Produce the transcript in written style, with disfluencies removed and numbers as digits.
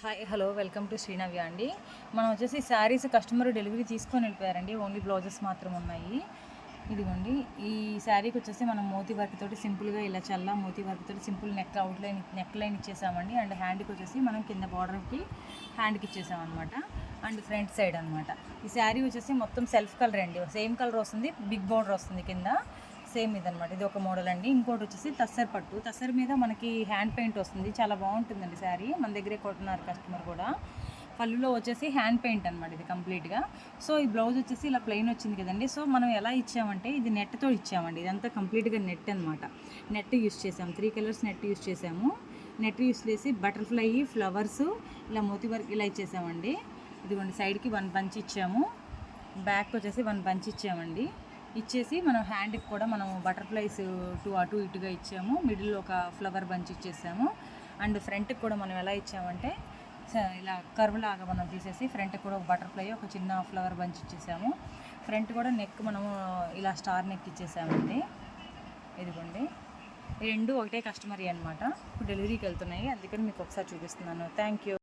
Hi hello welcome to Srinavya అండి. మనం వచ్చేసి శారీస్ కస్టమర్ డెలివరీ తీసుకొని వెళ్ళిపోయారండి. ఓన్లీ బ్లౌజెస్ మాత్రం ఉన్నాయి. ఇదిగోండి, ఈ శారీకి వచ్చేసి మనం మోతీ వర్క్ తోటి సింపుల్గా ఇలా చల్ల మోతీ వర్క్ తోటి సింపుల్ నెక్ లైన్ ఇచ్చేసామండి. అండ్ హ్యాండ్కి వచ్చేసి మనం కింద బార్డర్కి హ్యాండ్కి ఇచ్చేసామన్నమాట. అండ్ ఫ్రంట్ సైడ్ అనమాట. ఈ శారీ వచ్చేసి మొత్తం సెల్ఫ్ కలర్ అండి. సేమ్ కలర్ వస్తుంది, బిగ్ బార్డర్ వస్తుంది కింద. సేమ్ ఇదనమాట. ఇది ఒక మోడల్ అండి. ఇంకోటి వచ్చేసి తస్సర్ పట్టు. తస్సర్ మీద మనకి హ్యాండ్ పెయింట్ వస్తుంది. చాలా బాగుంటుందండి శారీ. మన దగ్గరే కొట్టున్నారు కస్టమర్ కూడా. పళ్ళులో వచ్చేసి హ్యాండ్ పెయింట్ అనమాట ఇది కంప్లీట్గా. సో ఈ బ్లౌజ్ వచ్చేసి ఇలా ప్లెయిన్ వచ్చింది కదండి. సో మనం ఎలా ఇచ్చామంటే ఇది నెట్తో ఇచ్చామండి. ఇదంతా కంప్లీట్గా నెట్ అనమాట. నెట్ యూస్ చేసాము, 3 కలర్స్ నెట్ యూస్ చేసాము. నెట్ యూస్ చేసి బటర్ఫ్లై, ఫ్లవర్స్, ఇలా మోతీ వర్క్ ఇలా ఇచ్చేసామండి. ఇదిగోండి, సైడ్కి 1 బంచ్ ఇచ్చాము, బ్యాక్ వచ్చేసి 1 బంచ్ ఇచ్చామండి. ఇచ్చేసి మనం హ్యాండ్కి కూడా మనం బటర్ఫ్లైస్ అటు ఇటుగా ఇచ్చాము. మిడిల్లో ఒక ఫ్లవర్ బంచ్ ఇచ్చేసాము. అండ్ ఫ్రంట్కి కూడా మనం ఎలా ఇచ్చామంటే ఇలా కర్వ్ లాగా మనం తీసేసి ఫ్రంట్కి కూడా ఒక బటర్ఫ్లై, ఒక చిన్న ఫ్లవర్ బంచ్ ఇచ్చేసాము. ఫ్రంట్ కూడా నెక్ మనము ఇలా స్టార్ నెక్ ఇచ్చేసామండి. ఇదిగోండి, ఈ రెండు ఒకటే కస్టమర్ అనమాట. ఇప్పుడు డెలివరీకి వెళ్తున్నాయి, అందుకని మీకు ఒకసారి చూపిస్తున్నాను. Thank you.